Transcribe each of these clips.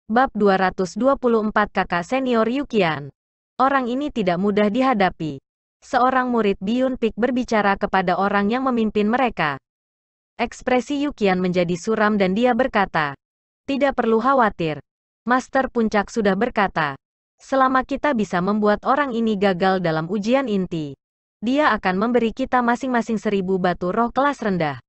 Bab 224 Kakak Senior Yukian. Orang ini tidak mudah dihadapi. Seorang murid Biyun Peak berbicara kepada orang yang memimpin mereka. Ekspresi Yukian menjadi suram dan dia berkata, "Tidak perlu khawatir. Master Puncak sudah berkata, selama kita bisa membuat orang ini gagal dalam ujian inti, dia akan memberi kita masing-masing 1000 batu roh kelas rendah.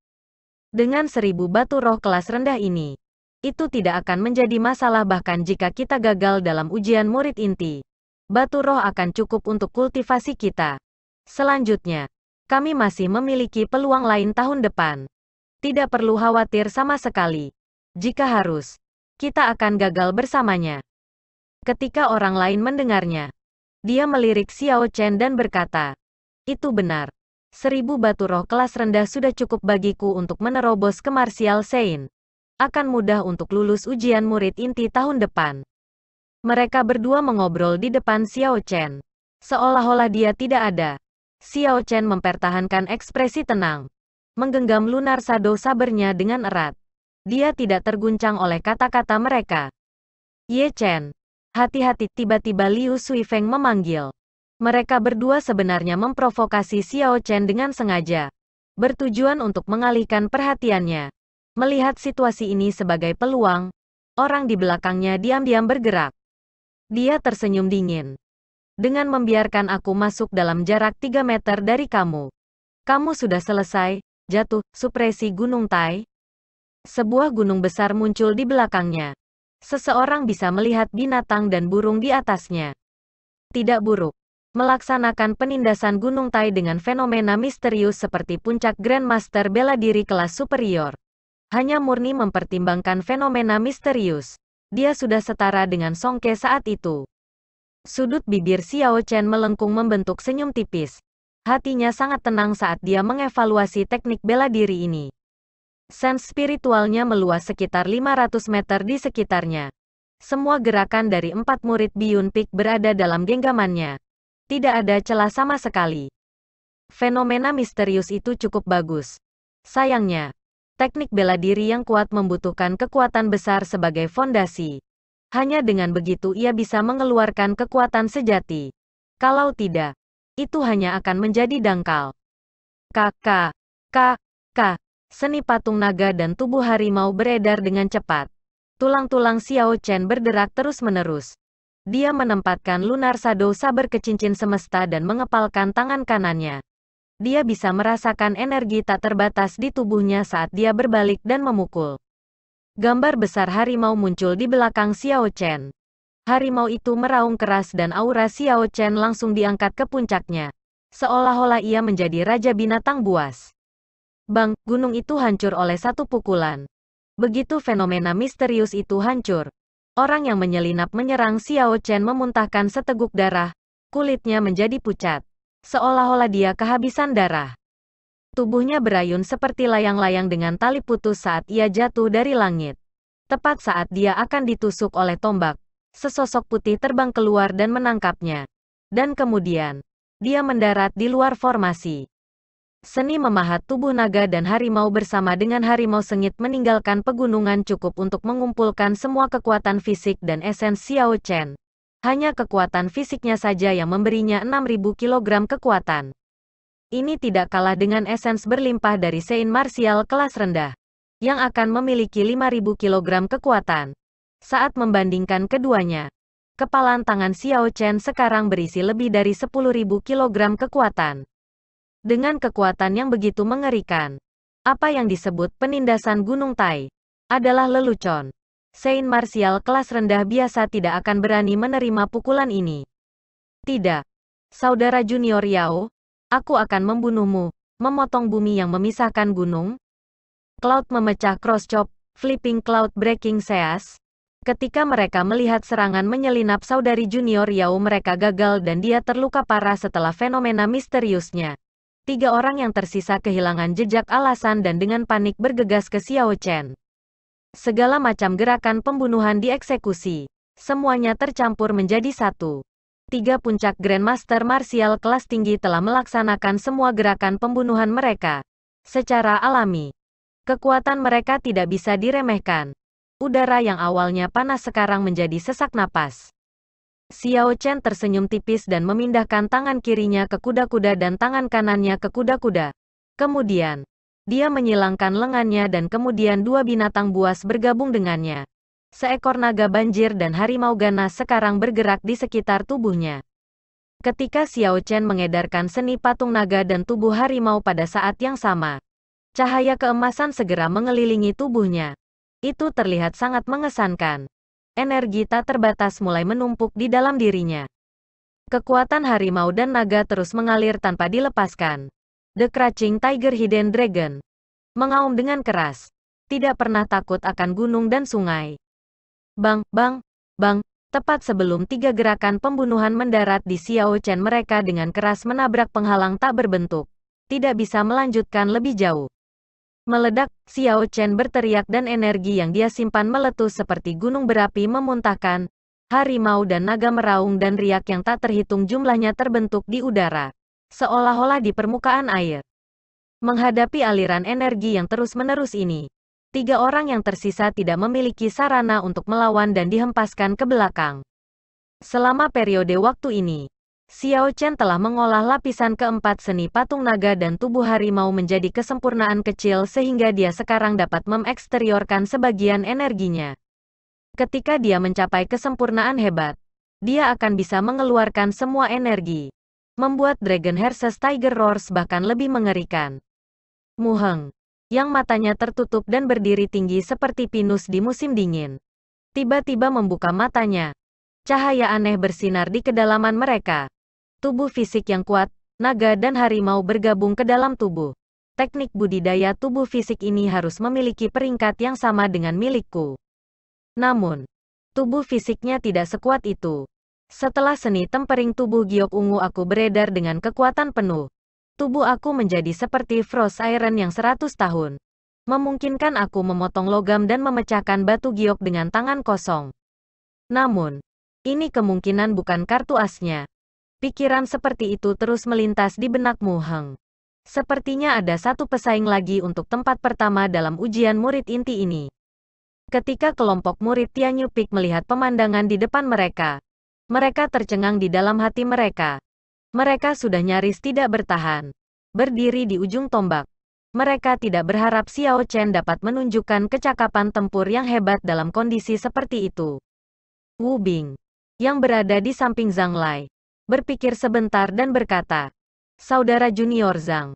Dengan 1000 batu roh kelas rendah ini, itu tidak akan menjadi masalah bahkan jika kita gagal dalam ujian murid inti. Batu roh akan cukup untuk kultivasi kita. Selanjutnya, kami masih memiliki peluang lain tahun depan. Tidak perlu khawatir sama sekali. Jika harus, kita akan gagal bersamanya." Ketika orang lain mendengarnya, dia melirik Xiao Chen dan berkata, "Itu benar. 1000 batu roh kelas rendah sudah cukup bagiku untuk menerobos ke Martial Saint. Akan mudah untuk lulus ujian murid inti tahun depan." Mereka berdua mengobrol di depan Xiao Chen. Seolah-olah dia tidak ada. Xiao Chen mempertahankan ekspresi tenang. Menggenggam lunar shadow sabernya dengan erat. Dia tidak terguncang oleh kata-kata mereka. "Ye Chen, hati-hati!" Tiba-tiba Liu Suifeng memanggil. Mereka berdua sebenarnya memprovokasi Xiao Chen dengan sengaja. Bertujuan untuk mengalihkan perhatiannya. Melihat situasi ini sebagai peluang, orang di belakangnya diam-diam bergerak. Dia tersenyum dingin. "Dengan membiarkan aku masuk dalam jarak 3 meter dari kamu, kamu sudah selesai." Jatuh, supresi Gunung Tai. Sebuah gunung besar muncul di belakangnya. Seseorang bisa melihat binatang dan burung di atasnya. Tidak buruk. Melaksanakan penindasan Gunung Tai dengan fenomena misterius seperti puncak Grandmaster bela diri kelas superior. Hanya murni mempertimbangkan fenomena misterius. Dia sudah setara dengan Songke saat itu. Sudut bibir Xiao Chen melengkung membentuk senyum tipis. Hatinya sangat tenang saat dia mengevaluasi teknik bela diri ini. Sense spiritualnya meluas sekitar 500 meter di sekitarnya. Semua gerakan dari 4 murid Biyun Peak berada dalam genggamannya. Tidak ada celah sama sekali. Fenomena misterius itu cukup bagus. Sayangnya, teknik bela diri yang kuat membutuhkan kekuatan besar sebagai fondasi. Hanya dengan begitu ia bisa mengeluarkan kekuatan sejati. Kalau tidak, itu hanya akan menjadi dangkal. K. Seni patung naga dan tubuh harimau beredar dengan cepat. Tulang-tulang Xiao Chen berderak terus-menerus. Dia menempatkan lunar shadow saber ke cincin semesta dan mengepalkan tangan kanannya. Dia bisa merasakan energi tak terbatas di tubuhnya saat dia berbalik dan memukul. Gambar besar harimau muncul di belakang Xiao Chen. Harimau itu meraung keras dan aura Xiao Chen langsung diangkat ke puncaknya. Seolah-olah ia menjadi raja binatang buas. Bang, gunung itu hancur oleh satu pukulan. Begitu fenomena misterius itu hancur, orang yang menyelinap menyerang Xiao Chen memuntahkan seteguk darah. Kulitnya menjadi pucat. Seolah-olah dia kehabisan darah. Tubuhnya berayun seperti layang-layang dengan tali putus saat ia jatuh dari langit. Tepat saat dia akan ditusuk oleh tombak, sesosok putih terbang keluar dan menangkapnya. Dan kemudian, dia mendarat di luar formasi. Seni memahat tubuh naga dan harimau bersama dengan harimau sengit meninggalkan pegunungan cukup untuk mengumpulkan semua kekuatan fisik dan esensi Xiao Chen. Hanya kekuatan fisiknya saja yang memberinya 6000 kg kekuatan. Ini tidak kalah dengan esens berlimpah dari Saint Martial kelas rendah, yang akan memiliki 5000 kg kekuatan. Saat membandingkan keduanya, kepalan tangan Xiao Chen sekarang berisi lebih dari 10.000 kg kekuatan. Dengan kekuatan yang begitu mengerikan, apa yang disebut penindasan Gunung Tai adalah lelucon. Saint Martial kelas rendah biasa tidak akan berani menerima pukulan ini. "Tidak, saudara junior Yao, aku akan membunuhmu." Memotong bumi yang memisahkan gunung. Cloud memecah cross chop, flipping cloud breaking seas. Ketika mereka melihat serangan menyelinap saudari junior Yao, mereka gagal dan dia terluka parah setelah fenomena misteriusnya. 3 orang yang tersisa kehilangan jejak alasan dan dengan panik bergegas ke Xiao Chen. Segala macam gerakan pembunuhan dieksekusi. Semuanya tercampur menjadi satu. 3 puncak Grandmaster Martial kelas tinggi telah melaksanakan semua gerakan pembunuhan mereka. Secara alami, kekuatan mereka tidak bisa diremehkan. Udara yang awalnya panas sekarang menjadi sesak napas. Xiao Chen tersenyum tipis dan memindahkan tangan kirinya ke kuda-kuda dan tangan kanannya ke kuda-kuda. Kemudian, dia menyilangkan lengannya dan kemudian dua binatang buas bergabung dengannya. Seekor naga banjir dan harimau ganas sekarang bergerak di sekitar tubuhnya. Ketika Xiao Chen mengedarkan seni patung naga dan tubuh harimau pada saat yang sama, cahaya keemasan segera mengelilingi tubuhnya. Itu terlihat sangat mengesankan. Energi tak terbatas mulai menumpuk di dalam dirinya. Kekuatan harimau dan naga terus mengalir tanpa dilepaskan. The Crouching Tiger Hidden Dragon mengaum dengan keras, tidak pernah takut akan gunung dan sungai. Bang, bang, bang. Tepat sebelum tiga gerakan pembunuhan mendarat di Xiao Chen, mereka dengan keras menabrak penghalang tak berbentuk. Tidak bisa melanjutkan lebih jauh. Meledak, Xiao Chen berteriak dan energi yang dia simpan meletus seperti gunung berapi memuntahkan. Harimau dan naga meraung dan riak yang tak terhitung jumlahnya terbentuk di udara. Seolah-olah di permukaan air. Menghadapi aliran energi yang terus-menerus ini, tiga orang yang tersisa tidak memiliki sarana untuk melawan dan dihempaskan ke belakang. Selama periode waktu ini, Xiao Chen telah mengolah lapisan keempat seni patung naga dan tubuh harimau menjadi kesempurnaan kecil sehingga dia sekarang dapat mengeksteriorkan sebagian energinya. Ketika dia mencapai kesempurnaan hebat, dia akan bisa mengeluarkan semua energi, membuat Dragon Hearses Tiger Roars bahkan lebih mengerikan. Mu Heng, yang matanya tertutup dan berdiri tinggi seperti pinus di musim dingin, tiba-tiba membuka matanya. Cahaya aneh bersinar di kedalaman mereka. Tubuh fisik yang kuat, naga dan harimau bergabung ke dalam tubuh. Teknik budidaya tubuh fisik ini harus memiliki peringkat yang sama dengan milikku. Namun, tubuh fisiknya tidak sekuat itu. Setelah seni tempering tubuh giok ungu aku beredar dengan kekuatan penuh. Tubuh aku menjadi seperti Frost Iron yang 100 tahun. Memungkinkan aku memotong logam dan memecahkan batu giok dengan tangan kosong. Namun, ini kemungkinan bukan kartu asnya. Pikiran seperti itu terus melintas di benak Mu Heng. Sepertinya ada satu pesaing lagi untuk tempat pertama dalam ujian murid inti ini. Ketika kelompok murid Tianyu Peak melihat pemandangan di depan mereka, mereka tercengang di dalam hati mereka. Mereka sudah nyaris tidak bertahan. Berdiri di ujung tombak. Mereka tidak berharap Xiao Chen dapat menunjukkan kecakapan tempur yang hebat dalam kondisi seperti itu. Wu Bing, yang berada di samping Zhang Lai, berpikir sebentar dan berkata, "Saudara junior Zhang,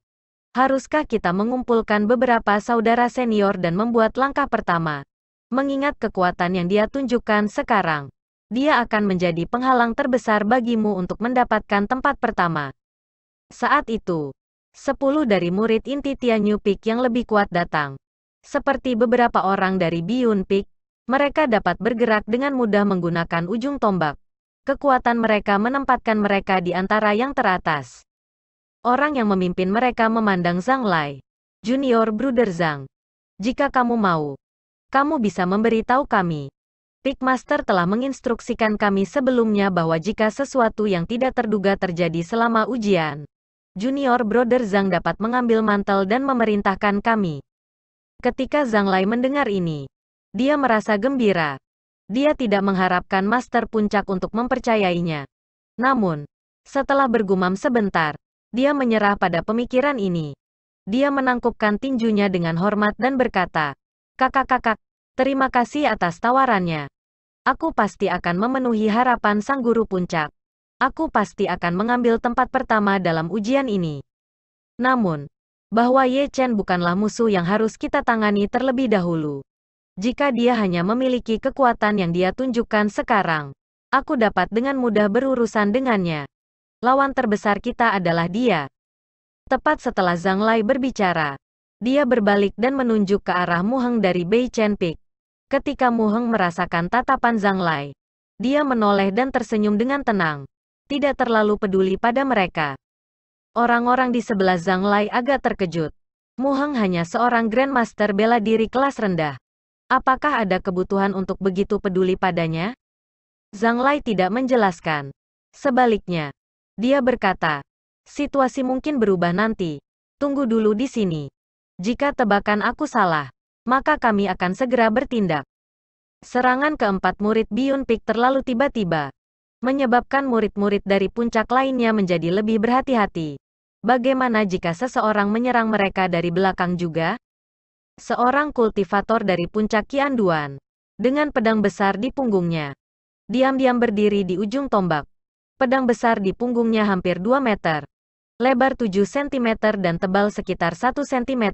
haruskah kita mengumpulkan beberapa saudara senior dan membuat langkah pertama? Mengingat kekuatan yang dia tunjukkan sekarang, dia akan menjadi penghalang terbesar bagimu untuk mendapatkan tempat pertama." Saat itu, 10 dari murid inti Tianyu Peak yang lebih kuat datang. Seperti beberapa orang dari Biyun Peak, mereka dapat bergerak dengan mudah menggunakan ujung tombak. Kekuatan mereka menempatkan mereka di antara yang teratas. Orang yang memimpin mereka memandang Zhang Lai. "Junior Brother Zhang, jika kamu mau, kamu bisa memberitahu kami. Peak Master telah menginstruksikan kami sebelumnya bahwa jika sesuatu yang tidak terduga terjadi selama ujian, Junior Brother Zhang dapat mengambil mantel dan memerintahkan kami." Ketika Zhang Lai mendengar ini, dia merasa gembira. Dia tidak mengharapkan Master Puncak untuk mempercayainya. Namun, setelah bergumam sebentar, dia menyerah pada pemikiran ini. Dia menangkupkan tinjunya dengan hormat dan berkata, "Kakak-kakak, terima kasih atas tawarannya. Aku pasti akan memenuhi harapan sang guru puncak. Aku pasti akan mengambil tempat pertama dalam ujian ini." Namun, bahwa Ye Chen bukanlah musuh yang harus kita tangani terlebih dahulu. Jika dia hanya memiliki kekuatan yang dia tunjukkan sekarang, aku dapat dengan mudah berurusan dengannya. Lawan terbesar kita adalah dia. Tepat setelah Zhang Lai berbicara, dia berbalik dan menunjuk ke arah Mu Heng dari Bei Chen Peak. Ketika Mu Heng merasakan tatapan Zhang Lai, dia menoleh dan tersenyum dengan tenang. Tidak terlalu peduli pada mereka. Orang-orang di sebelah Zhang Lai agak terkejut. Mu Heng hanya seorang Grandmaster bela diri kelas rendah. Apakah ada kebutuhan untuk begitu peduli padanya? Zhang Lai tidak menjelaskan. Sebaliknya, dia berkata, "Situasi mungkin berubah nanti. Tunggu dulu di sini. Jika tebakan aku salah, maka kami akan segera bertindak." Serangan keempat murid Biyun Peak terlalu tiba-tiba, menyebabkan murid-murid dari puncak lainnya menjadi lebih berhati-hati. Bagaimana jika seseorang menyerang mereka dari belakang juga? Seorang kultivator dari puncak Qianduan, dengan pedang besar di punggungnya, diam-diam berdiri di ujung tombak. Pedang besar di punggungnya hampir 2 meter, lebar 7 cm dan tebal sekitar 1 cm.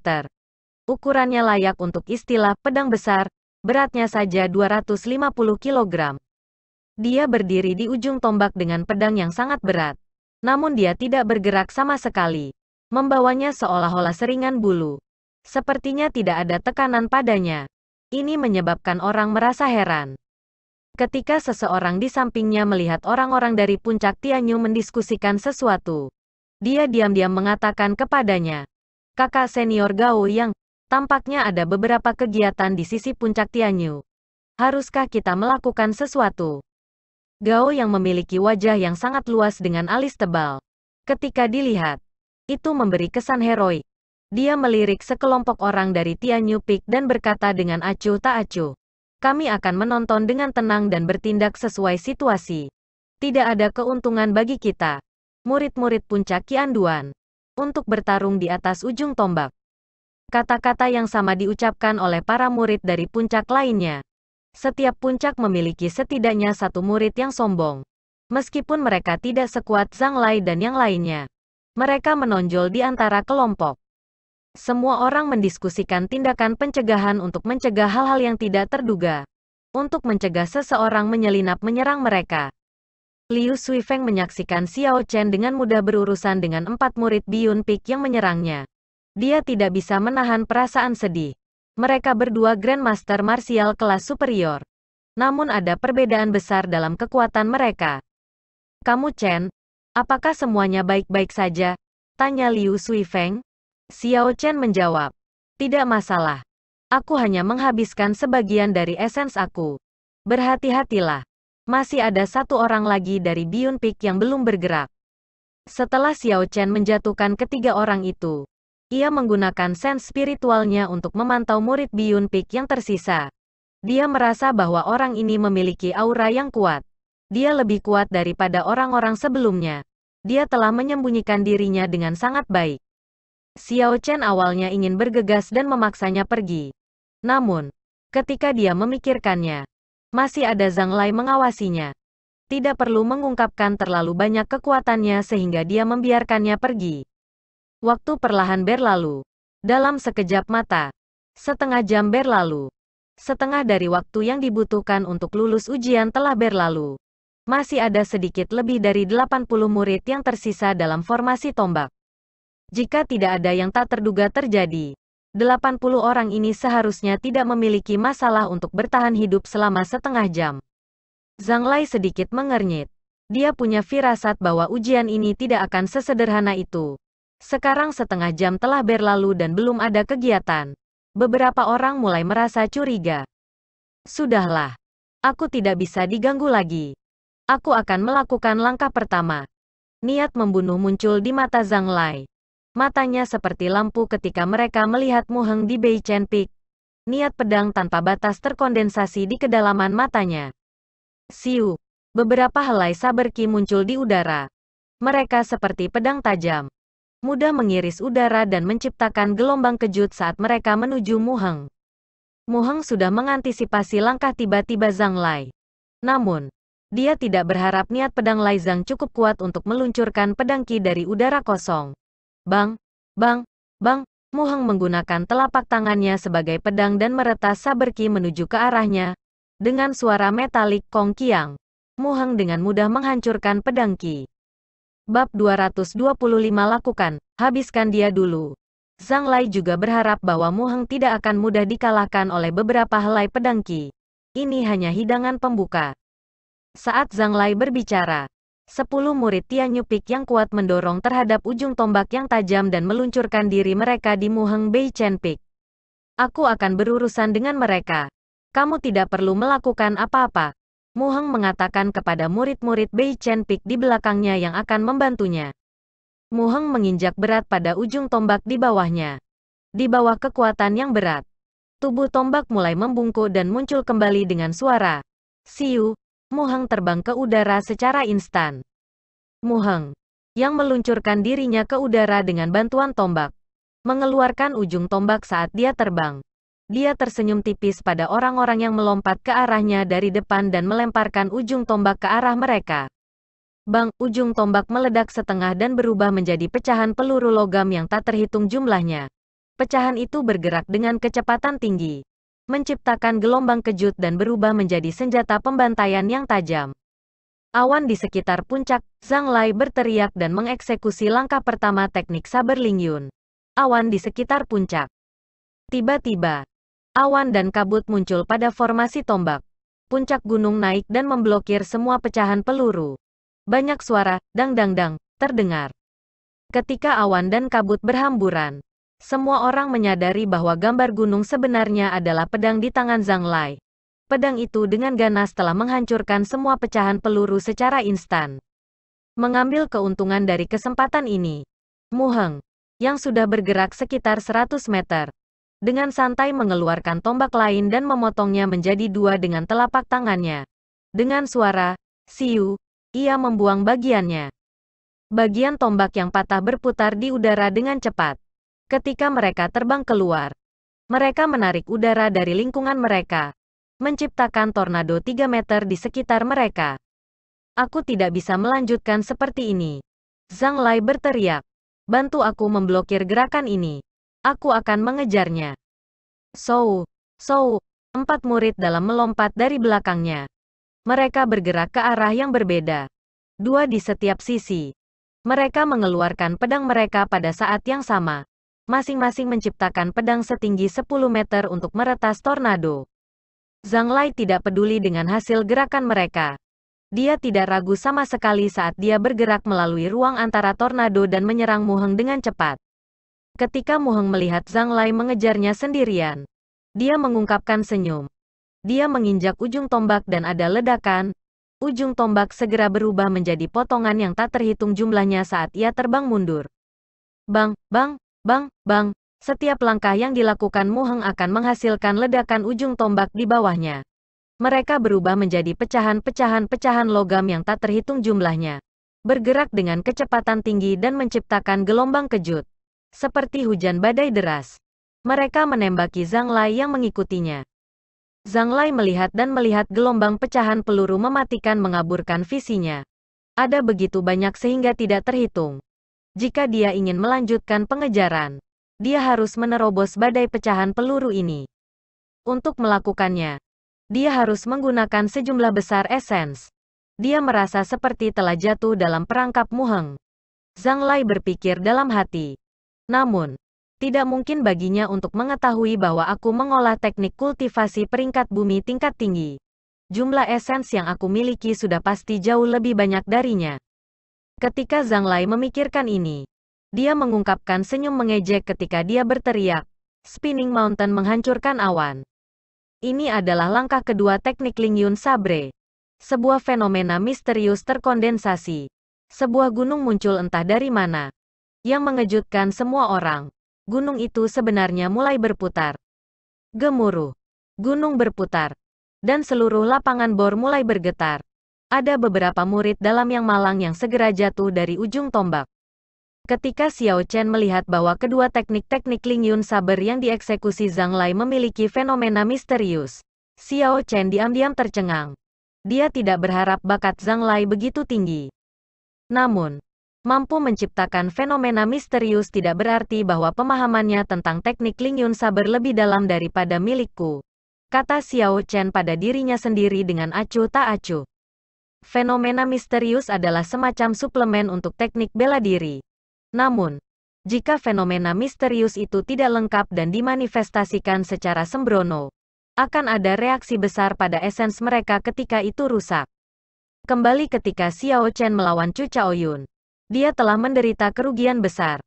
Ukurannya layak untuk istilah pedang besar, beratnya saja 250 kg. Dia berdiri di ujung tombak dengan pedang yang sangat berat. Namun dia tidak bergerak sama sekali, membawanya seolah-olah seringan bulu. Sepertinya tidak ada tekanan padanya. Ini menyebabkan orang merasa heran. Ketika seseorang di sampingnya melihat orang-orang dari puncak Tianyu mendiskusikan sesuatu, dia diam-diam mengatakan kepadanya, "Kakak senior Gao Yang, tampaknya ada beberapa kegiatan di sisi puncak Tianyu. Haruskah kita melakukan sesuatu?" Gao yang memiliki wajah yang sangat luas dengan alis tebal. Ketika dilihat, itu memberi kesan heroik. Dia melirik sekelompok orang dari Tianyu Peak dan berkata dengan acuh tak acuh, "Kami akan menonton dengan tenang dan bertindak sesuai situasi. Tidak ada keuntungan bagi kita, murid-murid puncak Qianduan, untuk bertarung di atas ujung tombak." Kata-kata yang sama diucapkan oleh para murid dari puncak lainnya. Setiap puncak memiliki setidaknya satu murid yang sombong. Meskipun mereka tidak sekuat Zhang Lai dan yang lainnya, mereka menonjol di antara kelompok. Semua orang mendiskusikan tindakan pencegahan untuk mencegah hal-hal yang tidak terduga. Untuk mencegah seseorang menyelinap menyerang mereka. Liu Suifeng menyaksikan Xiao Chen dengan mudah berurusan dengan 4 murid Biyun Peak yang menyerangnya. Dia tidak bisa menahan perasaan sedih. Mereka berdua Grandmaster martial kelas superior. Namun ada perbedaan besar dalam kekuatan mereka. "Kamu Chen, apakah semuanya baik-baik saja?" tanya Liu Suifeng. Xiao Chen menjawab, "Tidak masalah. Aku hanya menghabiskan sebagian dari esens aku. Berhati-hatilah. Masih ada satu orang lagi dari Biyun Peak yang belum bergerak." Setelah Xiao Chen menjatuhkan ketiga orang itu, ia menggunakan sense spiritualnya untuk memantau murid Biyun Peak yang tersisa. Dia merasa bahwa orang ini memiliki aura yang kuat. Dia lebih kuat daripada orang-orang sebelumnya. Dia telah menyembunyikan dirinya dengan sangat baik. Xiao Chen awalnya ingin bergegas dan memaksanya pergi. Namun, ketika dia memikirkannya, masih ada Zhang Lai mengawasinya. Tidak perlu mengungkapkan terlalu banyak kekuatannya sehingga dia membiarkannya pergi. Waktu perlahan berlalu. Dalam sekejap mata, setengah jam berlalu. Setengah dari waktu yang dibutuhkan untuk lulus ujian telah berlalu. Masih ada sedikit lebih dari 80 murid yang tersisa dalam formasi tombak. Jika tidak ada yang tak terduga terjadi, 80 orang ini seharusnya tidak memiliki masalah untuk bertahan hidup selama setengah jam. Zhang Lai sedikit mengernyit. Dia punya firasat bahwa ujian ini tidak akan sesederhana itu. Sekarang setengah jam telah berlalu dan belum ada kegiatan. Beberapa orang mulai merasa curiga. "Sudahlah. Aku tidak bisa diganggu lagi. Aku akan melakukan langkah pertama." Niat membunuh muncul di mata Zhang Lai. Matanya seperti lampu ketika mereka melihat Mu Heng di Beichen Peak. Niat pedang tanpa batas terkondensasi di kedalaman matanya. Siu. Beberapa helai saber ki muncul di udara. Mereka seperti pedang tajam. Mudah mengiris udara dan menciptakan gelombang kejut saat mereka menuju Mu Heng. Mu Heng sudah mengantisipasi langkah tiba-tiba Zhang Lai. Namun, dia tidak berharap niat pedang Lai Zhang cukup kuat untuk meluncurkan pedang ki dari udara kosong. Bang, bang, bang, Mu Heng menggunakan telapak tangannya sebagai pedang dan meretas saber ki menuju ke arahnya. Dengan suara metalik kong kiang, Mu Heng dengan mudah menghancurkan pedang ki. Bab 225 lakukan, habiskan dia dulu. Zhang Lai juga berharap bahwa Mu Heng tidak akan mudah dikalahkan oleh beberapa helai pedang ki. Ini hanya hidangan pembuka. Saat Zhang Lai berbicara, 10 murid Tianyu Peak yang kuat mendorong terhadap ujung tombak yang tajam dan meluncurkan diri mereka di Mu Heng Beichen Peak. "Aku akan berurusan dengan mereka. Kamu tidak perlu melakukan apa-apa," Mu Heng mengatakan kepada murid-murid Beichen Peak di belakangnya yang akan membantunya. Mu Heng menginjak berat pada ujung tombak di bawahnya. Di bawah kekuatan yang berat, Tubuh tombak mulai membungkuk dan muncul kembali dengan suara siu. Mu Heng terbang ke udara secara instan. Mu Heng, yang meluncurkan dirinya ke udara dengan bantuan tombak, mengeluarkan ujung tombak saat dia terbang. Dia tersenyum tipis pada orang-orang yang melompat ke arahnya dari depan dan melemparkan ujung tombak ke arah mereka. Bang, ujung tombak meledak setengah dan berubah menjadi pecahan peluru logam yang tak terhitung jumlahnya. Pecahan itu bergerak dengan kecepatan tinggi, menciptakan gelombang kejut dan berubah menjadi senjata pembantaian yang tajam. Awan di sekitar puncak, Zhang Lai berteriak dan mengeksekusi langkah pertama teknik saber Lingyun. Awan di sekitar puncak. Tiba-tiba, awan dan kabut muncul pada formasi tombak. Puncak gunung naik dan memblokir semua pecahan peluru. Banyak suara, dang-dang-dang, terdengar. Ketika awan dan kabut berhamburan, semua orang menyadari bahwa gambar gunung sebenarnya adalah pedang di tangan Zhang Lai. Pedang itu dengan ganas telah menghancurkan semua pecahan peluru secara instan. Mengambil keuntungan dari kesempatan ini, Mu Heng, yang sudah bergerak sekitar 100 meter, dengan santai mengeluarkan tombak lain dan memotongnya menjadi dua dengan telapak tangannya. Dengan suara siu, ia membuang bagiannya. Bagian tombak yang patah berputar di udara dengan cepat. Ketika mereka terbang keluar, mereka menarik udara dari lingkungan mereka, menciptakan tornado 3 meter di sekitar mereka. Aku tidak bisa melanjutkan seperti ini. Zhang Lai berteriak. Bantu aku memblokir gerakan ini. Aku akan mengejarnya. Sou, 4 murid dalam melompat dari belakangnya. Mereka bergerak ke arah yang berbeda. 2 di setiap sisi. Mereka mengeluarkan pedang mereka pada saat yang sama. Masing-masing menciptakan pedang setinggi 10 meter untuk meretas tornado. Zhang Lai tidak peduli dengan hasil gerakan mereka. Dia tidak ragu sama sekali saat dia bergerak melalui ruang antara tornado dan menyerang Mu Heng dengan cepat. Ketika Mu Heng melihat Zhang Lai mengejarnya sendirian, dia mengungkapkan senyum. Dia menginjak ujung tombak dan ada ledakan. Ujung tombak segera berubah menjadi potongan yang tak terhitung jumlahnya saat ia terbang mundur. Bang, bang, bang, bang. Setiap langkah yang dilakukan Mu Heng akan menghasilkan ledakan ujung tombak di bawahnya. Mereka berubah menjadi pecahan-pecahan logam yang tak terhitung jumlahnya. Bergerak dengan kecepatan tinggi dan menciptakan gelombang kejut. Seperti hujan badai deras. Mereka menembaki Zhang Lai yang mengikutinya. Zhang Lai melihat gelombang pecahan peluru mematikan mengaburkan visinya. Ada begitu banyak sehingga tidak terhitung. Jika dia ingin melanjutkan pengejaran, dia harus menerobos badai pecahan peluru ini. Untuk melakukannya, dia harus menggunakan sejumlah besar esens. Dia merasa seperti telah jatuh dalam perangkap Mu Heng. Zhang Lai berpikir dalam hati. Namun, tidak mungkin baginya untuk mengetahui bahwa aku mengolah teknik kultivasi peringkat bumi tingkat tinggi. Jumlah esens yang aku miliki sudah pasti jauh lebih banyak darinya. Ketika Zhang Lai memikirkan ini, dia mengungkapkan senyum mengejek ketika dia berteriak, Spinning Mountain menghancurkan awan. Ini adalah langkah kedua teknik Lingyun Sabre. Sebuah fenomena misterius terkondensasi. Sebuah gunung muncul entah dari mana, yang mengejutkan semua orang. Gunung itu sebenarnya mulai berputar. Gemuruh. Gunung berputar. Dan seluruh lapangan bor mulai bergetar. Ada beberapa murid dalam yang malang yang segera jatuh dari ujung tombak. Ketika Xiao Chen melihat bahwa kedua teknik-teknik Lingyun Saber yang dieksekusi Zhang Lai memiliki fenomena misterius, Xiao Chen diam-diam tercengang. Dia tidak berharap bakat Zhang Lai begitu tinggi. Namun, mampu menciptakan fenomena misterius tidak berarti bahwa pemahamannya tentang teknik Lingyun Saber lebih dalam daripada milikku, kata Xiao Chen pada dirinya sendiri dengan acuh tak acuh. Fenomena misterius adalah semacam suplemen untuk teknik bela diri. Namun, jika fenomena misterius itu tidak lengkap dan dimanifestasikan secara sembrono, akan ada reaksi besar pada esens mereka ketika itu rusak. Kembali ketika Xiao Chen melawan Chu Chaoyun, dia telah menderita kerugian besar.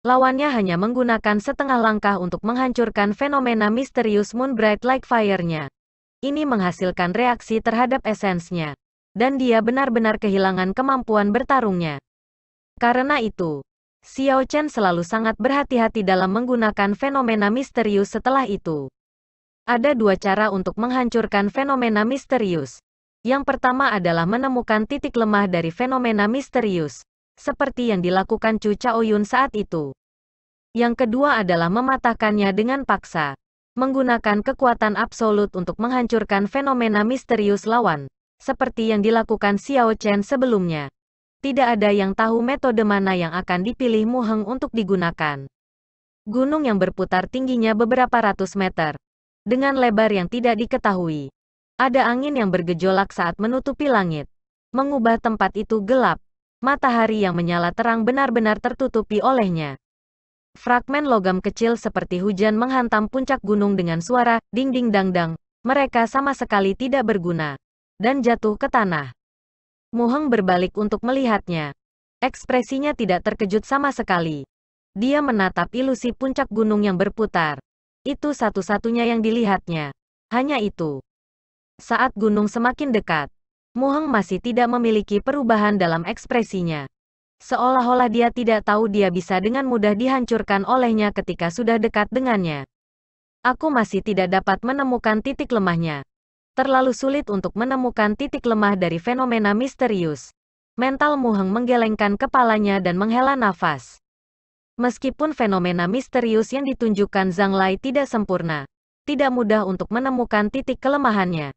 Lawannya hanya menggunakan setengah langkah untuk menghancurkan fenomena misterius Moonbright Like Fire-nya. Ini menghasilkan reaksi terhadap esensnya. Dan dia benar-benar kehilangan kemampuan bertarungnya. Karena itu, Xiao Chen selalu sangat berhati-hati dalam menggunakan fenomena misterius setelah itu. Ada dua cara untuk menghancurkan fenomena misterius. Yang pertama adalah menemukan titik lemah dari fenomena misterius, seperti yang dilakukan Chu Chaoyun saat itu. Yang kedua adalah mematahkannya dengan paksa, menggunakan kekuatan absolut untuk menghancurkan fenomena misterius lawan, seperti yang dilakukan Xiao Chen sebelumnya. Tidak ada yang tahu metode mana yang akan dipilih Mu Heng untuk digunakan. Gunung yang berputar tingginya beberapa ratus meter, dengan lebar yang tidak diketahui. Ada angin yang bergejolak saat menutupi langit, mengubah tempat itu gelap. Matahari yang menyala terang benar-benar tertutupi olehnya. Fragmen logam kecil seperti hujan menghantam puncak gunung dengan suara ding-ding-dang-dang. Mereka sama sekali tidak berguna, dan jatuh ke tanah. Mu Heng berbalik untuk melihatnya. Ekspresinya tidak terkejut sama sekali. Dia menatap ilusi puncak gunung yang berputar. Itu satu-satunya yang dilihatnya. Hanya itu. Saat gunung semakin dekat, Mu Heng masih tidak memiliki perubahan dalam ekspresinya. Seolah-olah dia tidak tahu dia bisa dengan mudah dihancurkan olehnya ketika sudah dekat dengannya. Aku masih tidak dapat menemukan titik lemahnya. Terlalu sulit untuk menemukan titik lemah dari fenomena misterius. Mental Mu Heng menggelengkan kepalanya dan menghela nafas. Meskipun fenomena misterius yang ditunjukkan Zhang Lai tidak sempurna, tidak mudah untuk menemukan titik kelemahannya.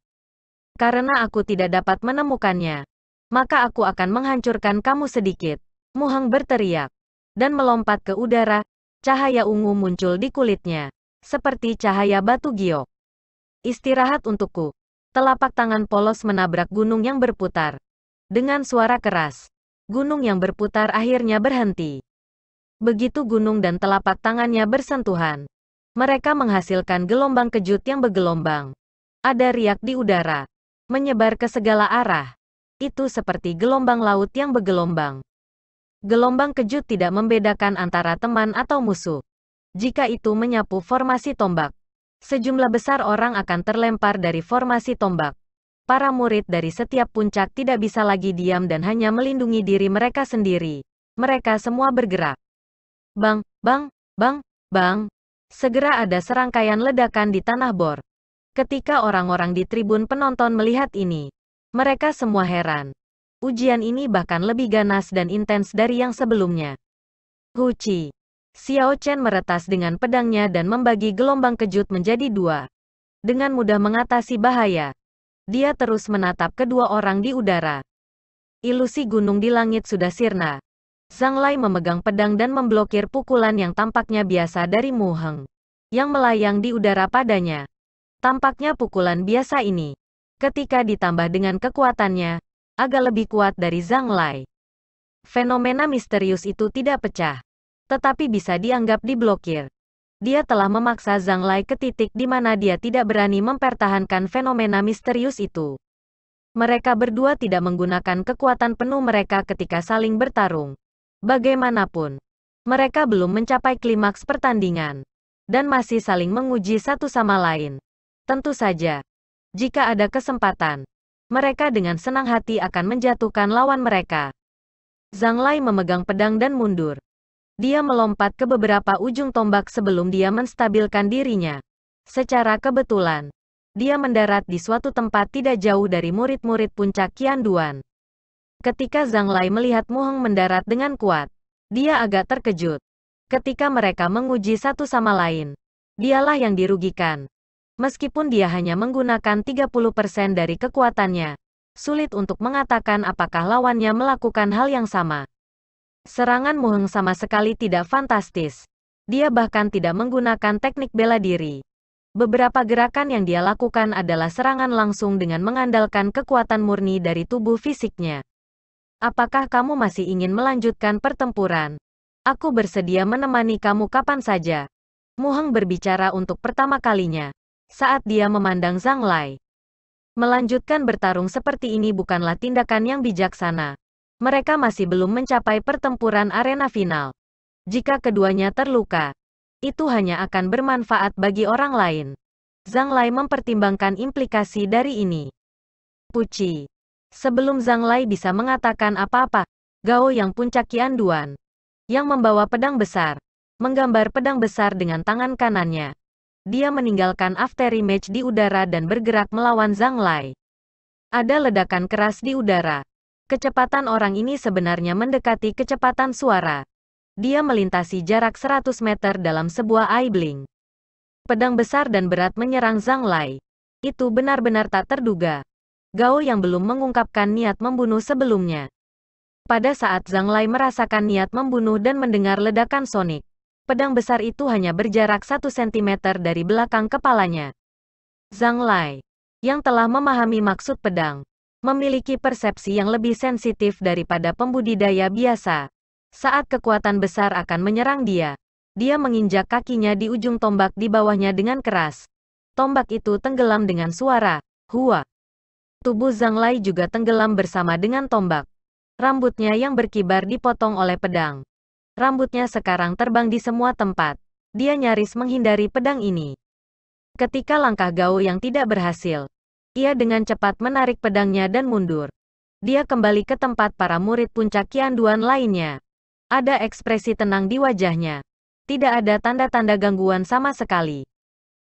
Karena aku tidak dapat menemukannya, maka aku akan menghancurkan kamu sedikit. Mu Heng berteriak, dan melompat ke udara. Cahaya ungu muncul di kulitnya, seperti cahaya batu giok. Istirahat untukku. Telapak tangan polos menabrak gunung yang berputar. Dengan suara keras, gunung yang berputar akhirnya berhenti. Begitu gunung dan telapak tangannya bersentuhan, mereka menghasilkan gelombang kejut yang bergelombang. Ada riak di udara, menyebar ke segala arah. Itu seperti gelombang laut yang bergelombang. Gelombang kejut tidak membedakan antara teman atau musuh. Jika itu menyapu formasi tombak, sejumlah besar orang akan terlempar dari formasi tombak. Para murid dari setiap puncak tidak bisa lagi diam dan hanya melindungi diri mereka sendiri. Mereka semua bergerak. Bang, bang, bang, bang. Segera ada serangkaian ledakan di tanah bor. Ketika orang-orang di tribun penonton melihat ini, mereka semua heran. Ujian ini bahkan lebih ganas dan intens dari yang sebelumnya. Hu Qi. Xiao Chen meretas dengan pedangnya dan membagi gelombang kejut menjadi dua. Dengan mudah mengatasi bahaya, dia terus menatap kedua orang di udara. Ilusi gunung di langit sudah sirna. Zhang Lai memegang pedang dan memblokir pukulan yang tampaknya biasa dari Mu Heng, yang melayang di udara padanya. Tampaknya pukulan biasa ini, ketika ditambah dengan kekuatannya, agak lebih kuat dari Zhang Lai. Fenomena misterius itu tidak pecah, tetapi bisa dianggap diblokir. Dia telah memaksa Zhang Lai ke titik di mana dia tidak berani mempertahankan fenomena misterius itu. Mereka berdua tidak menggunakan kekuatan penuh mereka ketika saling bertarung. Bagaimanapun, mereka belum mencapai klimaks pertandingan, dan masih saling menguji satu sama lain. Tentu saja, jika ada kesempatan, mereka dengan senang hati akan menjatuhkan lawan mereka. Zhang Lai memegang pedang dan mundur. Dia melompat ke beberapa ujung tombak sebelum dia menstabilkan dirinya. Secara kebetulan, dia mendarat di suatu tempat tidak jauh dari murid-murid puncak Qianduan. Ketika Zhang Lai melihat Mu Heng mendarat dengan kuat, dia agak terkejut. Ketika mereka menguji satu sama lain, dialah yang dirugikan. Meskipun dia hanya menggunakan 30% dari kekuatannya, sulit untuk mengatakan apakah lawannya melakukan hal yang sama. Serangan Mu Heng sama sekali tidak fantastis. Dia bahkan tidak menggunakan teknik bela diri. Beberapa gerakan yang dia lakukan adalah serangan langsung dengan mengandalkan kekuatan murni dari tubuh fisiknya. Apakah kamu masih ingin melanjutkan pertempuran? Aku bersedia menemani kamu kapan saja. Mu Heng berbicara untuk pertama kalinya, saat dia memandang Zhang Lai. Melanjutkan bertarung seperti ini bukanlah tindakan yang bijaksana. Mereka masih belum mencapai pertempuran arena final. Jika keduanya terluka, itu hanya akan bermanfaat bagi orang lain. Zhang Lai mempertimbangkan implikasi dari ini. Puci. Sebelum Zhang Lai bisa mengatakan apa-apa, Gao yang puncak Qianduan, yang membawa pedang besar, menggambar pedang besar dengan tangan kanannya. Dia meninggalkan afterimage di udara dan bergerak melawan Zhang Lai. Ada ledakan keras di udara. Kecepatan orang ini sebenarnya mendekati kecepatan suara. Dia melintasi jarak 100 meter dalam sebuah eye blink. Pedang besar dan berat menyerang Zhang Lai. Itu benar-benar tak terduga. Gao yang belum mengungkapkan niat membunuh sebelumnya. Pada saat Zhang Lai merasakan niat membunuh dan mendengar ledakan sonik, pedang besar itu hanya berjarak 1 cm dari belakang kepalanya. Zhang Lai, yang telah memahami maksud pedang, memiliki persepsi yang lebih sensitif daripada pembudidaya biasa. Saat kekuatan besar akan menyerang dia, dia menginjak kakinya di ujung tombak di bawahnya dengan keras. Tombak itu tenggelam dengan suara, hua. Tubuh Zhang Lai juga tenggelam bersama dengan tombak. Rambutnya yang berkibar dipotong oleh pedang. Rambutnya sekarang terbang di semua tempat. Dia nyaris menghindari pedang ini. Ketika langkah Gao yang tidak berhasil, ia dengan cepat menarik pedangnya dan mundur. Dia kembali ke tempat para murid puncak Qianduan lainnya. Ada ekspresi tenang di wajahnya. Tidak ada tanda-tanda gangguan sama sekali.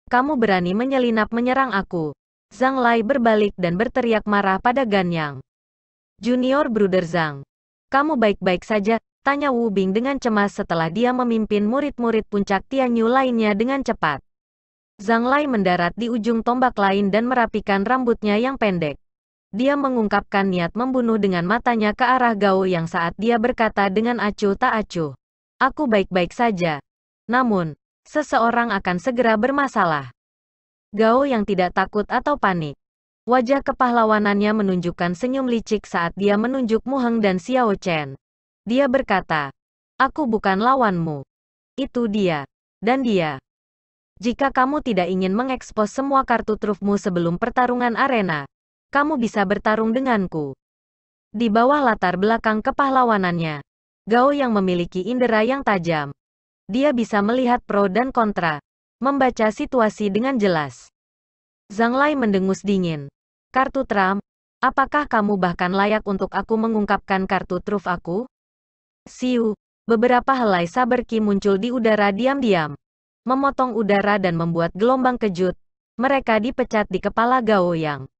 Kamu berani menyelinap menyerang aku. Zhang Lai berbalik dan berteriak marah pada Gan Yang. Junior Bruder Zhang, kamu baik-baik saja? Tanya Wu Bing dengan cemas setelah dia memimpin murid-murid puncak Tianyu lainnya dengan cepat. Zhang Lai mendarat di ujung tombak lain dan merapikan rambutnya yang pendek. Dia mengungkapkan niat membunuh dengan matanya ke arah Gao yang saat dia berkata dengan acuh tak acuh. Aku baik-baik saja. Namun, seseorang akan segera bermasalah. Gao yang tidak takut atau panik. Wajah kepahlawanannya menunjukkan senyum licik saat dia menunjuk Mu Heng dan Xiao Chen. Dia berkata, aku bukan lawanmu. Itu dia. Dan dia. Jika kamu tidak ingin mengekspos semua kartu trufmu sebelum pertarungan arena, kamu bisa bertarung denganku. Di bawah latar belakang kepahlawanannya, Gao yang memiliki indera yang tajam. Dia bisa melihat pro dan kontra, membaca situasi dengan jelas. Zhang Lai mendengus dingin. Kartu Trump, apakah kamu bahkan layak untuk aku mengungkapkan kartu truf aku? Siu, beberapa helai saber ki muncul di udara diam-diam, memotong udara dan membuat gelombang kejut. Mereka dipecat di kepala Gao Yang.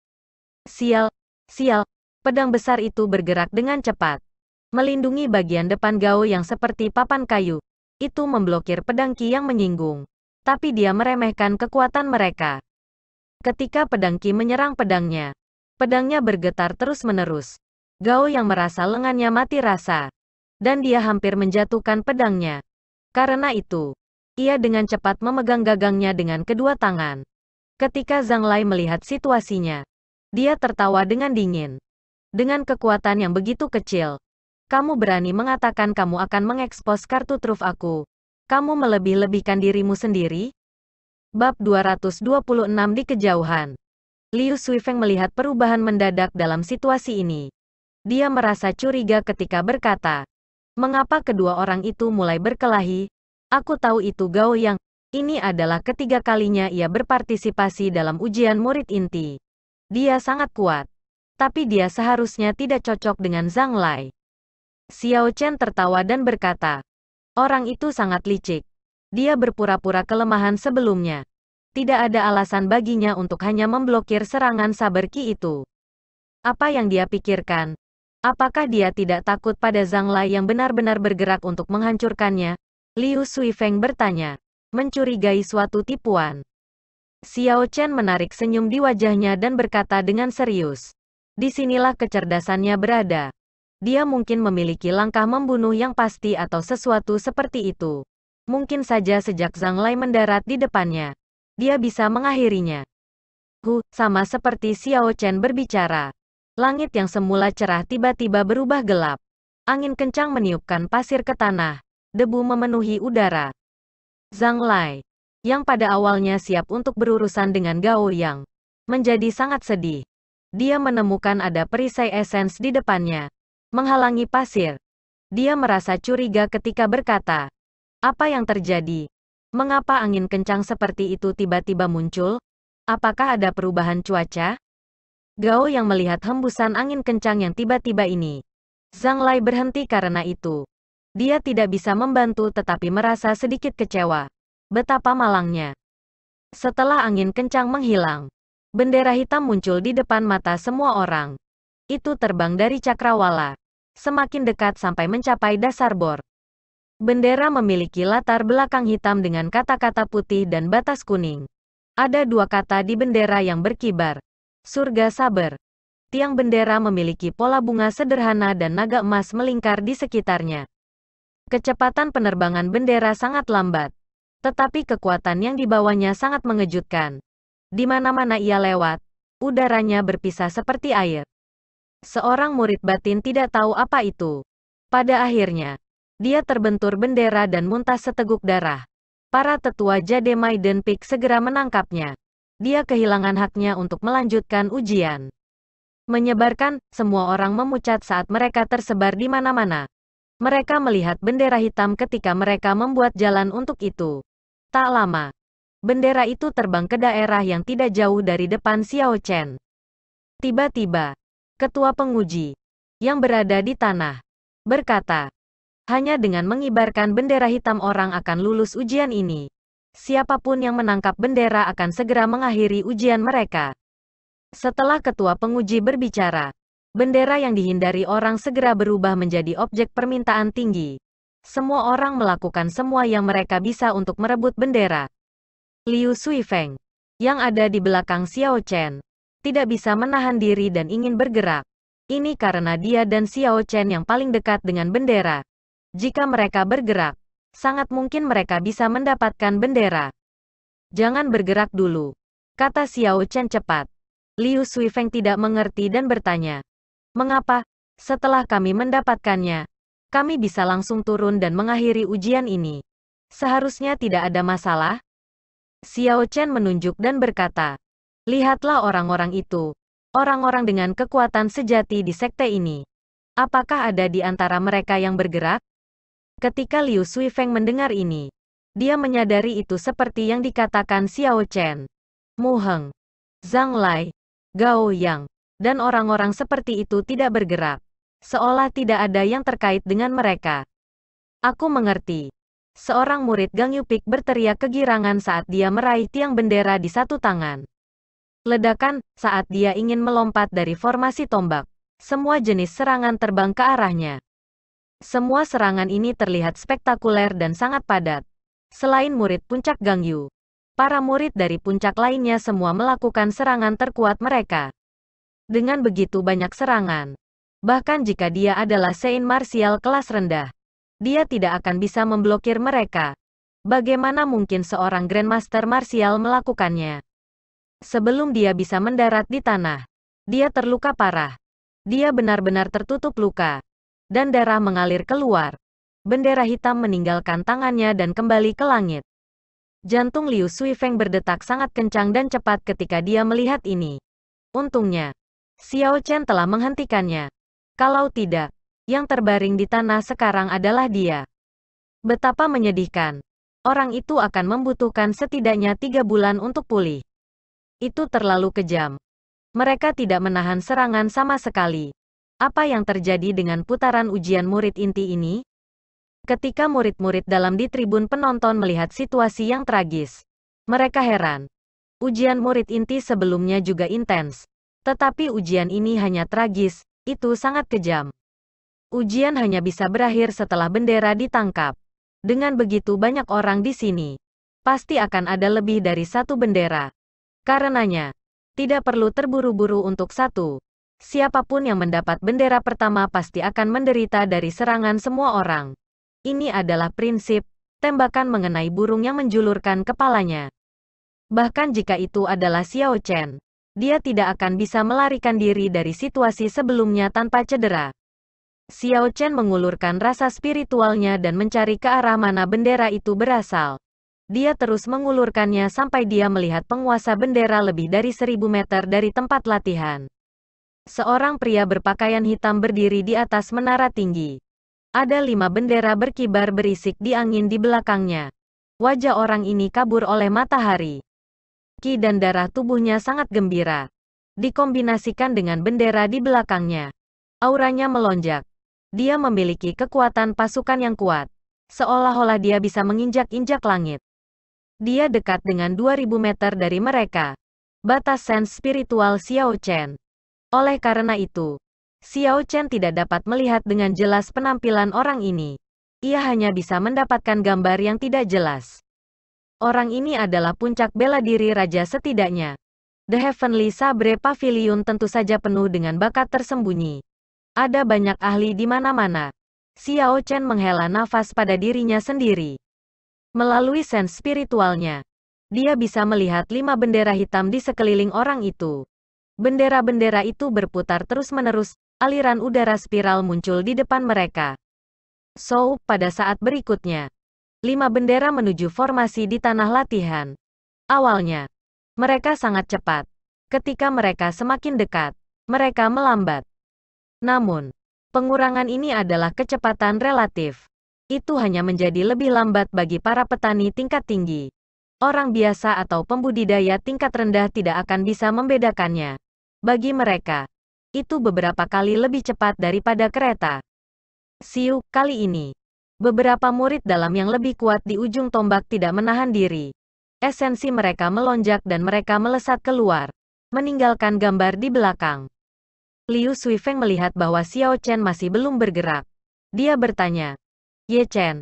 Sial, sial, pedang besar itu bergerak dengan cepat, melindungi bagian depan Gao Yang seperti papan kayu. Itu memblokir pedang ki yang menyinggung, tapi dia meremehkan kekuatan mereka. Ketika pedang ki menyerang pedangnya bergetar terus-menerus. Gao yang merasa lengannya mati rasa. Dan dia hampir menjatuhkan pedangnya. Karena itu, ia dengan cepat memegang gagangnya dengan kedua tangan. Ketika Zhang Lai melihat situasinya, dia tertawa dengan dingin. Dengan kekuatan yang begitu kecil, kamu berani mengatakan kamu akan mengekspos kartu truf aku. Kamu melebih-lebihkan dirimu sendiri? Bab 226 di kejauhan. Liu Suifeng melihat perubahan mendadak dalam situasi ini. Dia merasa curiga ketika berkata, mengapa kedua orang itu mulai berkelahi? Aku tahu itu Gao Yang. Ini adalah ketiga kalinya ia berpartisipasi dalam ujian murid inti. Dia sangat kuat. Tapi dia seharusnya tidak cocok dengan Zhang Lai. Xiao Chen tertawa dan berkata, orang itu sangat licik. Dia berpura-pura kelemahan sebelumnya. Tidak ada alasan baginya untuk hanya memblokir serangan saber ki itu. Apa yang dia pikirkan? Apakah dia tidak takut pada Zhang Lai yang benar-benar bergerak untuk menghancurkannya? Liu Suifeng bertanya, mencurigai suatu tipuan. Xiao Chen menarik senyum di wajahnya dan berkata dengan serius. Disinilah kecerdasannya berada. Dia mungkin memiliki langkah membunuh yang pasti atau sesuatu seperti itu. Mungkin saja sejak Zhang Lai mendarat di depannya, dia bisa mengakhirinya. Sama seperti Xiao Chen berbicara. Langit yang semula cerah tiba-tiba berubah gelap. Angin kencang meniupkan pasir ke tanah. Debu memenuhi udara. Zhang Lai, yang pada awalnya siap untuk berurusan dengan Gao Yang, menjadi sangat sedih. Dia menemukan ada perisai esens di depannya, menghalangi pasir. Dia merasa curiga ketika berkata, apa yang terjadi? Mengapa angin kencang seperti itu tiba-tiba muncul? Apakah ada perubahan cuaca? Gao yang melihat hembusan angin kencang yang tiba-tiba ini. Zhang Lai berhenti karena itu. Dia tidak bisa membantu tetapi merasa sedikit kecewa. Betapa malangnya. Setelah angin kencang menghilang, bendera hitam muncul di depan mata semua orang. Itu terbang dari cakrawala, semakin dekat sampai mencapai dasar bor. Bendera memiliki latar belakang hitam dengan kata-kata putih dan batas kuning. Ada dua kata di bendera yang berkibar. Surga Saber. Tiang bendera memiliki pola bunga sederhana dan naga emas melingkar di sekitarnya. Kecepatan penerbangan bendera sangat lambat, tetapi kekuatan yang dibawanya sangat mengejutkan. Di mana-mana ia lewat, udaranya berpisah seperti air. Seorang murid batin tidak tahu apa itu. Pada akhirnya, dia terbentur bendera dan muntah seteguk darah. Para tetua Jade Maiden Peak segera menangkapnya. Dia kehilangan haknya untuk melanjutkan ujian. Menyebarkan, semua orang memucat saat mereka tersebar di mana-mana. Mereka melihat bendera hitam ketika mereka membuat jalan untuk itu. Tak lama, bendera itu terbang ke daerah yang tidak jauh dari depan Xiao Chen. Tiba-tiba, ketua penguji, yang berada di tanah, berkata, hanya dengan mengibarkan bendera hitam orang akan lulus ujian ini. Siapapun yang menangkap bendera akan segera mengakhiri ujian mereka. Setelah ketua penguji berbicara, bendera yang dihindari orang segera berubah menjadi objek permintaan tinggi. Semua orang melakukan semua yang mereka bisa untuk merebut bendera. Liu Suifeng, yang ada di belakang Xiao Chen, tidak bisa menahan diri dan ingin bergerak. Ini karena dia dan Xiao Chen yang paling dekat dengan bendera. Jika mereka bergerak, sangat mungkin mereka bisa mendapatkan bendera. Jangan bergerak dulu, kata Xiao Chen cepat. Liu Suifeng tidak mengerti dan bertanya, mengapa? Setelah kami mendapatkannya, kami bisa langsung turun dan mengakhiri ujian ini. Seharusnya tidak ada masalah. Xiao Chen menunjuk dan berkata, lihatlah orang-orang itu, orang-orang dengan kekuatan sejati di sekte ini. Apakah ada di antara mereka yang bergerak? Ketika Liu Suifeng mendengar ini, dia menyadari itu seperti yang dikatakan Xiao Chen. Mu Heng, Zhang Lai, Gao Yang, dan orang-orang seperti itu tidak bergerak, seolah tidak ada yang terkait dengan mereka. Aku mengerti. Seorang murid Gang Yupik berteriak kegirangan saat dia meraih tiang bendera di satu tangan. Ledakan, saat dia ingin melompat dari formasi tombak. Semua jenis serangan terbang ke arahnya. Semua serangan ini terlihat spektakuler dan sangat padat. Selain murid puncak Gangyu, para murid dari puncak lainnya semua melakukan serangan terkuat mereka. Dengan begitu banyak serangan, bahkan jika dia adalah Sein martial kelas rendah, dia tidak akan bisa memblokir mereka. Bagaimana mungkin seorang Grandmaster martial melakukannya? Sebelum dia bisa mendarat di tanah, dia terluka parah. Dia benar-benar tertutup luka, dan darah mengalir keluar. Bendera hitam meninggalkan tangannya dan kembali ke langit. Jantung Liu Suifeng berdetak sangat kencang dan cepat ketika dia melihat ini. Untungnya, Xiao Chen telah menghentikannya. Kalau tidak, yang terbaring di tanah sekarang adalah dia. Betapa menyedihkan. Orang itu akan membutuhkan setidaknya 3 bulan untuk pulih. Itu terlalu kejam. Mereka tidak menahan serangan sama sekali. Apa yang terjadi dengan putaran ujian murid inti ini? Ketika murid-murid dalam di tribun penonton melihat situasi yang tragis, mereka heran. Ujian murid inti sebelumnya juga intens, tetapi ujian ini hanya tragis, itu sangat kejam. Ujian hanya bisa berakhir setelah bendera ditangkap. Dengan begitu banyak orang di sini, pasti akan ada lebih dari satu bendera. Karenanya, tidak perlu terburu-buru untuk satu. Siapapun yang mendapat bendera pertama pasti akan menderita dari serangan semua orang. Ini adalah prinsip, tembakan mengenai burung yang menjulurkan kepalanya. Bahkan jika itu adalah Xiao Chen, dia tidak akan bisa melarikan diri dari situasi sebelumnya tanpa cedera. Xiao Chen mengulurkan rasa spiritualnya dan mencari ke arah mana bendera itu berasal. Dia terus mengulurkannya sampai dia melihat penguasa bendera lebih dari 1000 meter dari tempat latihan. Seorang pria berpakaian hitam berdiri di atas menara tinggi. Ada 5 bendera berkibar berisik di angin di belakangnya. Wajah orang ini kabur oleh matahari. Ki dan darah tubuhnya sangat gembira. Dikombinasikan dengan bendera di belakangnya. Auranya melonjak. Dia memiliki kekuatan pasukan yang kuat. Seolah-olah dia bisa menginjak-injak langit. Dia dekat dengan 2000 meter dari mereka. Batas sense spiritual Xiao Chen. Oleh karena itu, Xiao Chen tidak dapat melihat dengan jelas penampilan orang ini. Ia hanya bisa mendapatkan gambar yang tidak jelas. Orang ini adalah puncak bela diri raja setidaknya. The Heavenly Sabre Pavilion tentu saja penuh dengan bakat tersembunyi. Ada banyak ahli di mana-mana. Xiao Chen menghela nafas pada dirinya sendiri. Melalui sense spiritualnya, dia bisa melihat 5 bendera hitam di sekeliling orang itu. Bendera-bendera itu berputar terus-menerus, aliran udara spiral muncul di depan mereka. So, pada saat berikutnya, 5 bendera menuju formasi di tanah latihan. Awalnya, mereka sangat cepat. Ketika mereka semakin dekat, mereka melambat. Namun, pengurangan ini adalah kecepatan relatif. Itu hanya menjadi lebih lambat bagi para petani tingkat tinggi. Orang biasa atau pembudidaya tingkat rendah tidak akan bisa membedakannya. Bagi mereka, itu beberapa kali lebih cepat daripada kereta. Siu, kali ini, beberapa murid dalam yang lebih kuat di ujung tombak tidak menahan diri. Esensi mereka melonjak dan mereka melesat keluar, meninggalkan gambar di belakang. Liu Suifeng melihat bahwa Xiao Chen masih belum bergerak. Dia bertanya, "Ye Chen,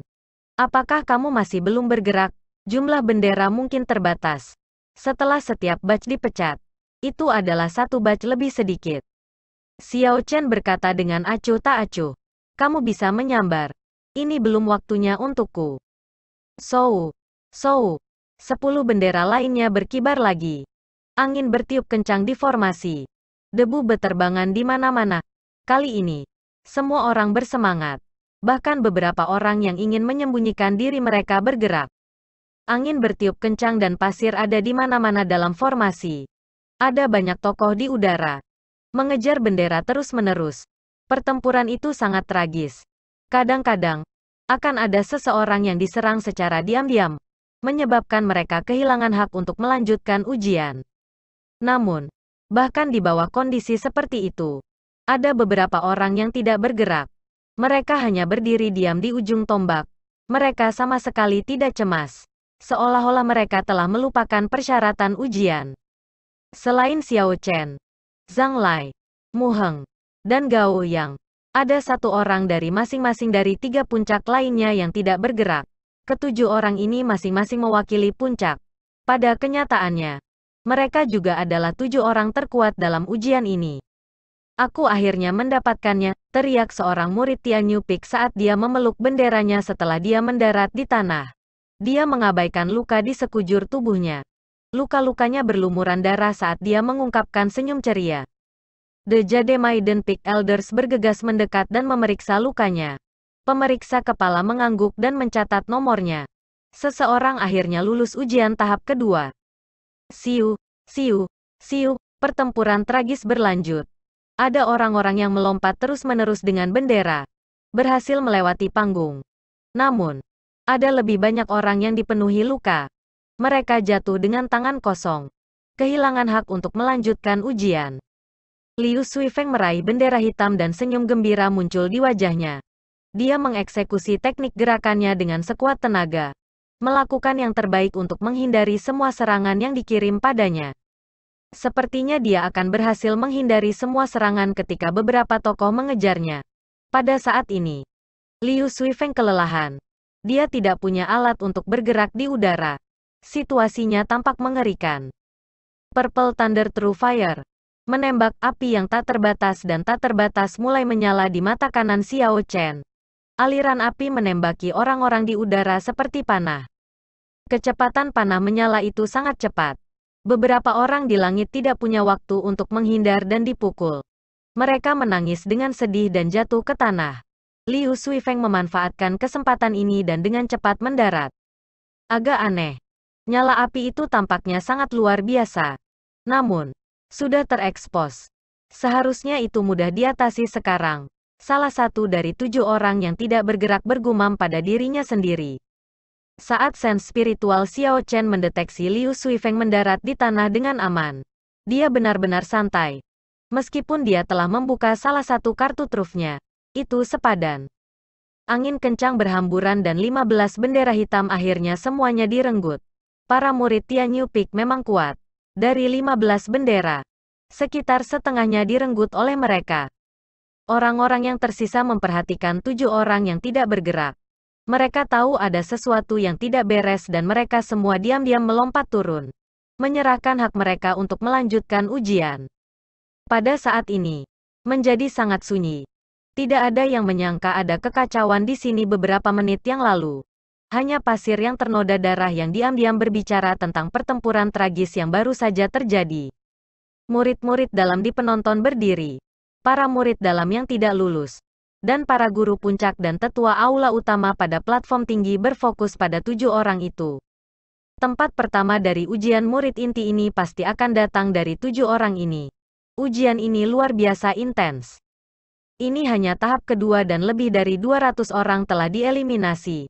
apakah kamu masih belum bergerak?" Jumlah bendera mungkin terbatas. Setelah setiap batch dipecat, itu adalah 1 batch lebih sedikit. Xiao Chen berkata dengan acuh tak acuh. Kamu bisa menyambar. Ini belum waktunya untukku. Sou. 10 bendera lainnya berkibar lagi. Angin bertiup kencang di formasi. Debu beterbangan di mana-mana. Kali ini, semua orang bersemangat. Bahkan beberapa orang yang ingin menyembunyikan diri mereka bergerak. Angin bertiup kencang dan pasir ada di mana-mana dalam formasi. Ada banyak tokoh di udara. Mengejar bendera terus-menerus. Pertempuran itu sangat tragis. Kadang-kadang, akan ada seseorang yang diserang secara diam-diam, menyebabkan mereka kehilangan hak untuk melanjutkan ujian. Namun, bahkan di bawah kondisi seperti itu, ada beberapa orang yang tidak bergerak. Mereka hanya berdiri diam di ujung tombak. Mereka sama sekali tidak cemas. Seolah-olah mereka telah melupakan persyaratan ujian. Selain Xiao Chen, Zhang Lai, Mu Heng, dan Gao Yang, ada 1 orang dari masing-masing dari 3 puncak lainnya yang tidak bergerak. Ketujuh orang ini masing-masing mewakili puncak. Pada kenyataannya, mereka juga adalah 7 orang terkuat dalam ujian ini. Aku akhirnya mendapatkannya, teriak seorang murid Tianyu Peak saat dia memeluk benderanya setelah dia mendarat di tanah. Dia mengabaikan luka di sekujur tubuhnya. Luka-lukanya berlumuran darah saat dia mengungkapkan senyum ceria. The Jade Maiden Peak Elders bergegas mendekat dan memeriksa lukanya. Pemeriksa kepala mengangguk dan mencatat nomornya. Seseorang akhirnya lulus ujian tahap kedua. Siu, pertempuran tragis berlanjut. Ada orang-orang yang melompat terus-menerus dengan bendera, berhasil melewati panggung. Namun, ada lebih banyak orang yang dipenuhi luka. Mereka jatuh dengan tangan kosong, kehilangan hak untuk melanjutkan ujian. Liu Suifeng meraih bendera hitam dan senyum gembira muncul di wajahnya. Dia mengeksekusi teknik gerakannya dengan sekuat tenaga, melakukan yang terbaik untuk menghindari semua serangan yang dikirim padanya. Sepertinya dia akan berhasil menghindari semua serangan ketika beberapa tokoh mengejarnya. Pada saat ini, Liu Suifeng kelelahan. Dia tidak punya alat untuk bergerak di udara. Situasinya tampak mengerikan. Purple Thunder True Fire. Menembak api yang tak terbatas dan tak terbatas mulai menyala di mata kanan Xiao Chen. Aliran api menembaki orang-orang di udara seperti panah. Kecepatan panah menyala itu sangat cepat. Beberapa orang di langit tidak punya waktu untuk menghindar dan dipukul. Mereka menangis dengan sedih dan jatuh ke tanah. Liu Suifeng memanfaatkan kesempatan ini dan dengan cepat mendarat. Agak aneh. Nyala api itu tampaknya sangat luar biasa. Namun, sudah terekspos. Seharusnya itu mudah diatasi sekarang. Salah satu dari 7 orang yang tidak bergerak bergumam pada dirinya sendiri. Saat sense spiritual Xiao Chen mendeteksi Liu Suifeng mendarat di tanah dengan aman, dia benar-benar santai. Meskipun dia telah membuka salah satu kartu trufnya, itu sepadan. Angin kencang berhamburan dan 15 bendera hitam akhirnya semuanya direnggut. Para murid Tianyu Peak memang kuat. Dari 15 bendera, sekitar setengahnya direnggut oleh mereka. Orang-orang yang tersisa memperhatikan 7 orang yang tidak bergerak. Mereka tahu ada sesuatu yang tidak beres dan mereka semua diam-diam melompat turun, menyerahkan hak mereka untuk melanjutkan ujian. Pada saat ini, menjadi sangat sunyi. Tidak ada yang menyangka ada kekacauan di sini beberapa menit yang lalu. Hanya pasir yang ternoda darah yang diam-diam berbicara tentang pertempuran tragis yang baru saja terjadi. Murid-murid dalam di penonton berdiri. Para murid dalam yang tidak lulus, dan para guru puncak dan tetua aula utama pada platform tinggi berfokus pada 7 orang itu. Tempat pertama dari ujian murid inti ini pasti akan datang dari 7 orang ini. Ujian ini luar biasa intens. Ini hanya tahap kedua dan lebih dari 200 orang telah dieliminasi.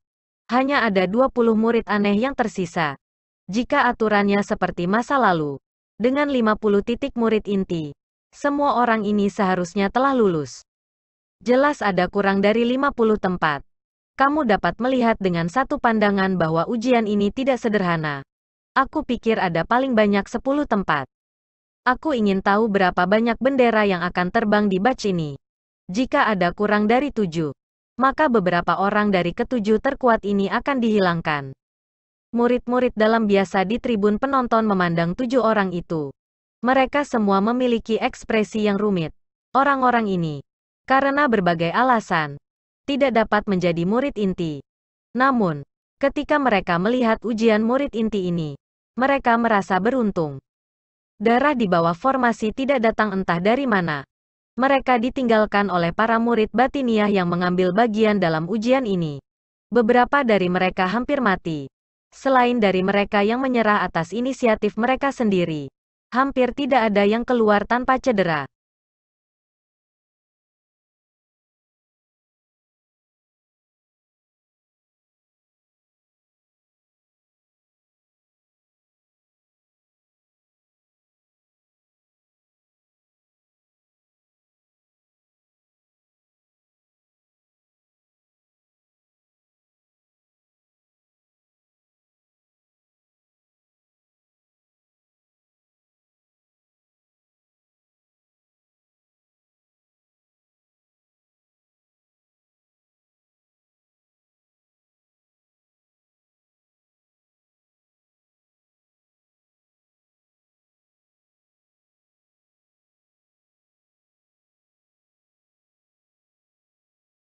Hanya ada 20 murid aneh yang tersisa. Jika aturannya seperti masa lalu, dengan 50 titik murid inti, semua orang ini seharusnya telah lulus. Jelas ada kurang dari 50 tempat. Kamu dapat melihat dengan satu pandangan bahwa ujian ini tidak sederhana. Aku pikir ada paling banyak 10 tempat. Aku ingin tahu berapa banyak bendera yang akan terbang di batch ini. Jika ada kurang dari 7, maka beberapa orang dari ketujuh terkuat ini akan dihilangkan. Murid-murid dalam biasa di tribun penonton memandang 7 orang itu. Mereka semua memiliki ekspresi yang rumit. Orang-orang ini, karena berbagai alasan, tidak dapat menjadi murid inti. Namun, ketika mereka melihat ujian murid inti ini, mereka merasa beruntung. Darah di bawah formasi tidak datang entah dari mana. Mereka ditinggalkan oleh para murid batiniah yang mengambil bagian dalam ujian ini. Beberapa dari mereka hampir mati. Selain dari mereka yang menyerah atas inisiatif mereka sendiri, hampir tidak ada yang keluar tanpa cedera.